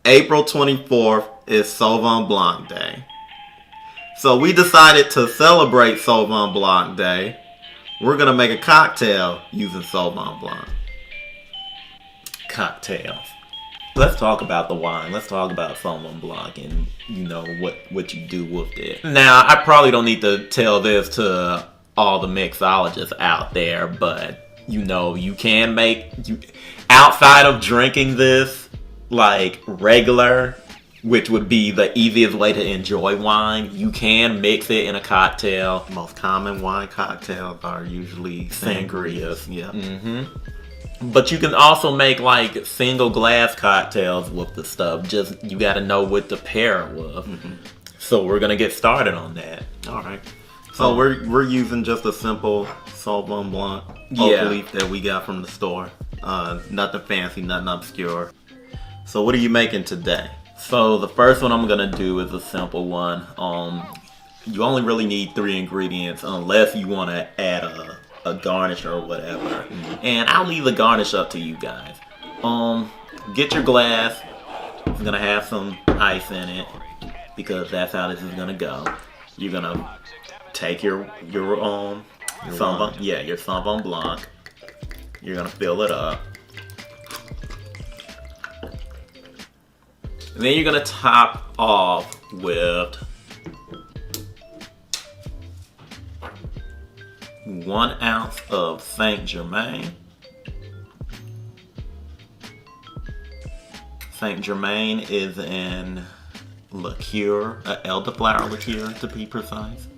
April 24th is Sauvignon Blanc Day. So we decided to celebrate Sauvignon Blanc Day. We're going to make a cocktail using Sauvignon Blanc. Cocktails. Let's talk about the wine. Let's talk about Sauvignon Blanc and, you know, what you do with it. Now, I probably don't need to tell this to all the mixologists out there, but, you know, you can make... outside of drinking this, like, regular, which would be the easiest way to enjoy wine, you can mix it in a cocktail. Most common wine cocktails are usually sangrias. Yeah. But you can also make like single glass cocktails with the stuff. Just you got to know what to pair it with. So we're gonna get started on that. All right. So we're using just a simple Sauvignon Blanc oak leaf that we got from the store. Nothing fancy, nothing obscure. So what are you making today? So the first one I'm gonna do is a simple one. You only really need 3 ingredients unless you want to add a garnish or whatever. And I'll leave the garnish up to you guys. Get your glass. It's gonna have some ice in it because that's how this is gonna go. You're gonna take your Sauvignon Blanc. You're gonna fill it up. And then you're gonna top off with 1 ounce of Saint Germain. Saint Germain is an liqueur, an elderflower liqueur to be precise.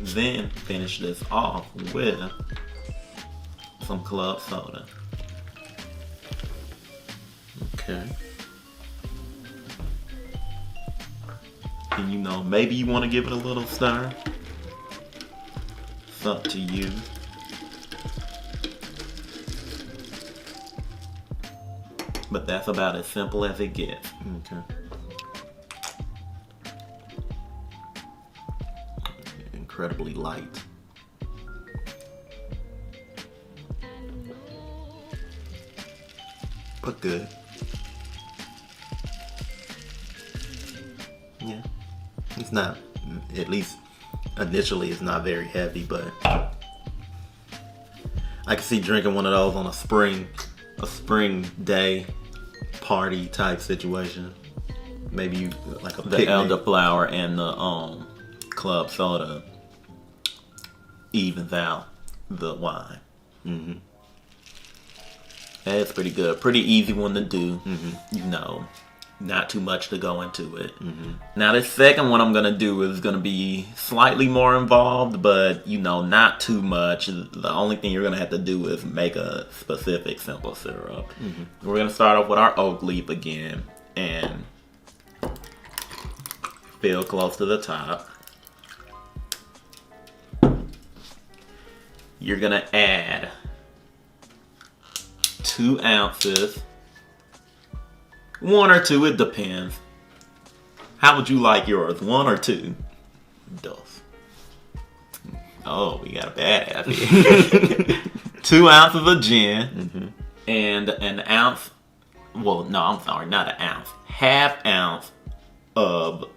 Then finish this off with some club soda. Okay. And you know, maybe you want to give it a little stir. It's up to you. But that's about as simple as it gets. Okay. Incredibly light. But good. Yeah. It's not, at least initially, it's not very heavy, but I can see drinking one of those on a spring day party type situation. Maybe you like a picnic. The elderflower and the club soda evens out the wine. That's pretty good. Pretty easy one to do. You know, not too much to go into it. Now the second one I'm gonna do is gonna be slightly more involved, but you know, not too much. The only thing you're gonna have to do is make a specific simple syrup. We're gonna start off with our oak leaf again and fill close to the top. You're gonna add 2 ounces. 1 or 2, it depends. How would you like yours? 1 or 2? Dos. Oh, we got a badass here. 2 ounces of gin. And an ounce. Well, no, I'm sorry, not an ounce. Half ounce of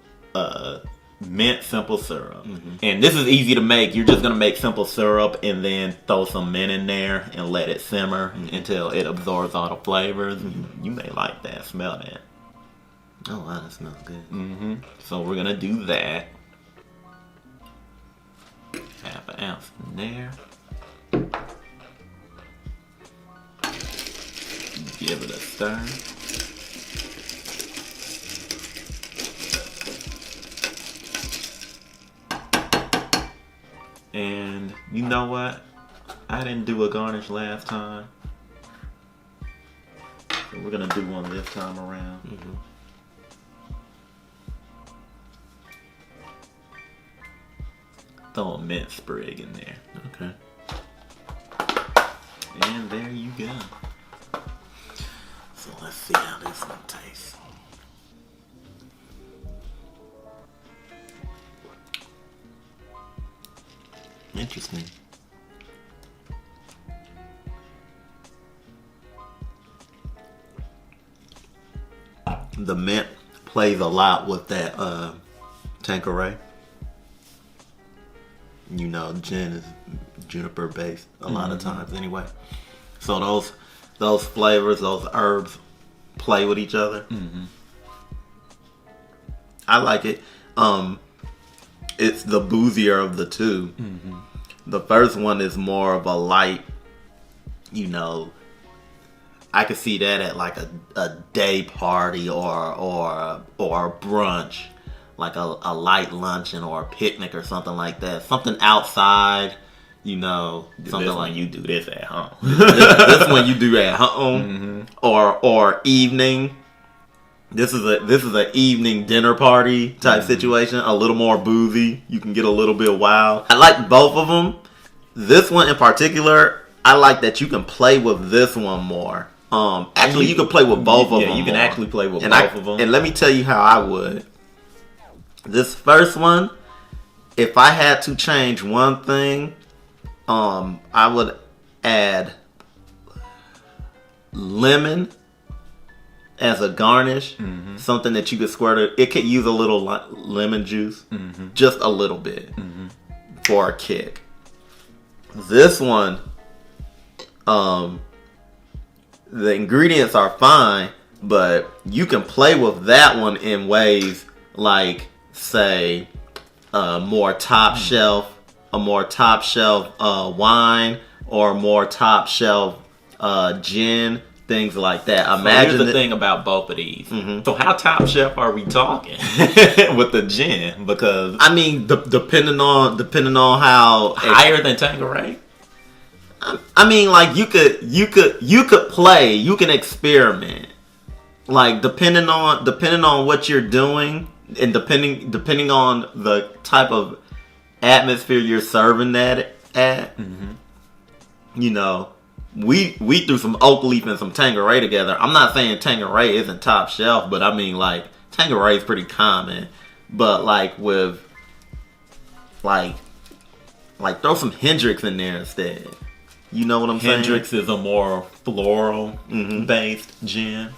mint simple syrup. And this is easy to make. You're just gonna make simple syrup and then throw some mint in there and let it simmer until it absorbs all the flavors. You may like that. Smell that. Oh wow, that smells good. So we're gonna do that. Half an ounce in there. Give it a stir. And you know what? I didn't do a garnish last time. So we're gonna do one this time around. Throw a mint sprig in there. Okay. And there you go. So let's see how this one tastes. Interesting. The mint plays a lot with that Tanqueray. You know, gin is juniper based a lot of times anyway. So those flavors, those herbs play with each other. I like it. It's the boozier of the two. The first one is more of a light, you know, I could see that at like a day party or a brunch, like a light luncheon or a picnic or something like that. Something outside, you know. Something this like one you do this at home. this one you do at home or evening. This is an evening dinner party type situation. A little more boozy. You can get a little bit wild. I like both of them. This one in particular, I like that you can play with this one more. Actually, you can play with both of them. Yeah, you can more. actually play with both of them. And let me tell you how I would. This first one, if I had to change one thing, I would add lemon as a garnish. Something that you could squirt it could use a little lemon juice, just a little bit for a kick. This one, the ingredients are fine, but you can play with that one in ways like, say, a more top shelf wine or more top shelf gin, things like that. Imagine the thing about both of these. So how top shelf are we talking with the gin? Because I mean, depending on how higher than Tanqueray. I mean, like you could play, you can experiment. Like depending on what you're doing, and depending on the type of atmosphere you're serving that at. You know, we threw some oak leaf and some Tanqueray together. I'm not saying Tanqueray isn't top shelf, but I mean like Tanqueray is pretty common. But like with like throw some Hendrix in there instead. You know what I'm saying? Hendrix is a more floral based gin.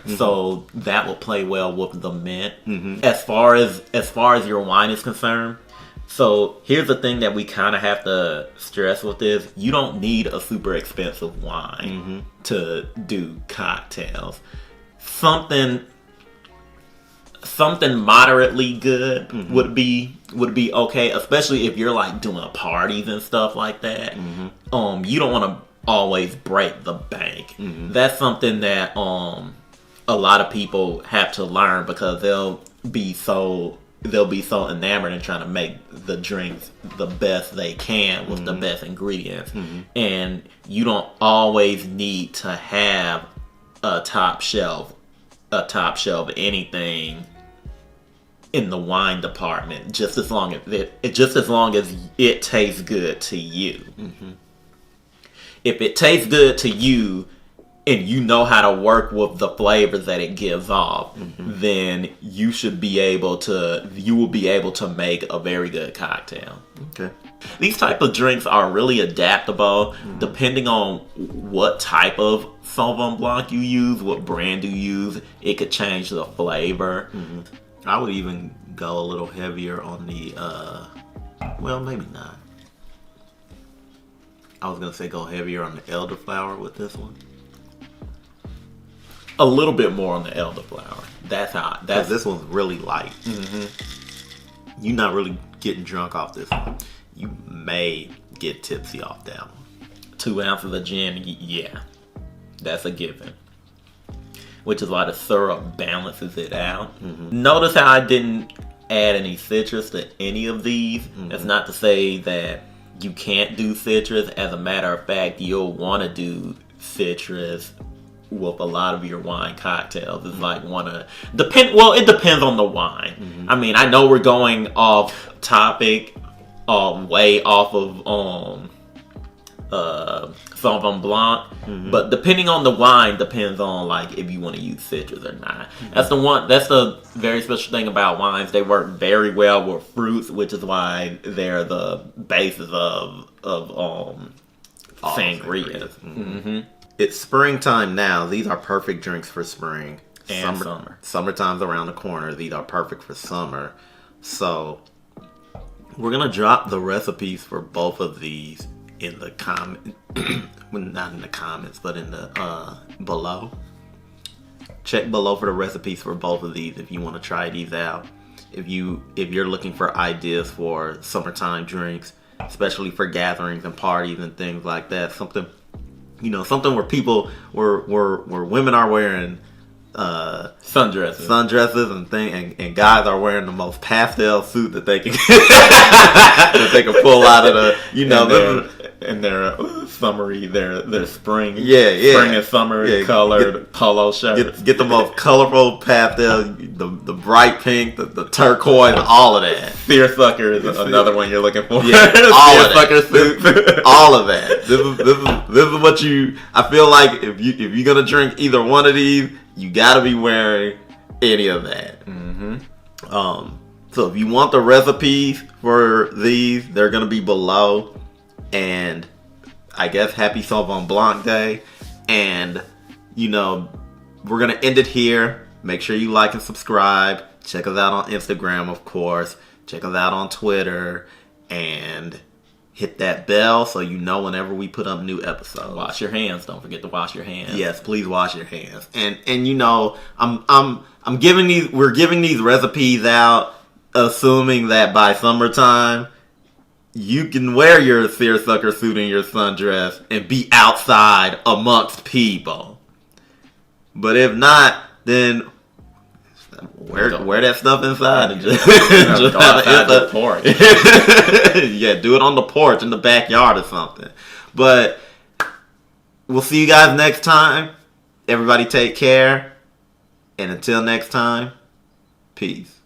So that will play well with the mint. As far as your wine is concerned, so here's the thing that we kind of have to stress with this: you don't need a super expensive wine to do cocktails. Something moderately good would be okay, especially if you're like doing parties and stuff like that. You don't want to always break the bank. That's something that a lot of people have to learn, because they'll be so enamored in trying to make the drinks the best they can with the best ingredients. And you don't always need to have a top shelf anything in the wine department, just as long as it tastes good to you. If it tastes good to you and you know how to work with the flavors that it gives off, then you will be able to make a very good cocktail. Okay. These type of drinks are really adaptable depending on what type of Sauvignon Blanc you use, what brand you use. It could change the flavor. I would even go a little heavier on the, well, maybe not. I was going to say go heavier on the elderflower with this one. A little bit more on the elderflower. That's this one's really light. You're not really getting drunk off this one. You may get tipsy off that one. 2 ounces of gin, yeah. That's a given. Which is why the syrup balances it out. Notice how I didn't add any citrus to any of these. That's not to say that you can't do citrus. As a matter of fact, you'll want to do citrus with a lot of your wine cocktails. It's like it depends on the wine. I mean, I know we're going off topic, way off of Sauvignon Blanc, but depending on the wine depends on like if you want to use citrus or not. That's the very special thing about wines. They work very well with fruits, which is why they're the basis of sangrias. It's springtime now. These are perfect drinks for spring. And summer. Summertime's around the corner. These are perfect for summer. So we're gonna drop the recipes for both of these in the comment. Well, not in the comments, but in the below. Check below for the recipes for both of these if you want to try these out. If you're looking for ideas for summertime drinks, especially for gatherings and parties and things like that, something where women are wearing sundresses and guys are wearing the most pastel suit that they can that they can pull out of the their summery, their spring, spring and summer colored polo shirts. Get the most colorful pastel, the bright pink, the turquoise, all of that. Seersucker is another one you're looking for. Yeah, all of that. Suit. All of that. This is what I feel like if you're gonna drink either one of these, you gotta be wearing any of that. Mm-hmm. So if you want the recipes for these, they're gonna be below. And I guess happy Sauvignon Blanc Day. And we're gonna end it here. Make sure you like and subscribe. Check us out on Instagram, of course. Check us out on Twitter. And hit that bell so you know whenever we put up new episodes. Wash your hands. Don't forget to wash your hands. Yes, please wash your hands. And we're giving these recipes out assuming that by summertime you can wear your seersucker suit and your sundress and be outside amongst people. But if not, then wear that stuff inside and just go outside the porch. Yeah, do it on the porch in the backyard or something. But we'll see you guys next time. Everybody take care. And until next time, peace.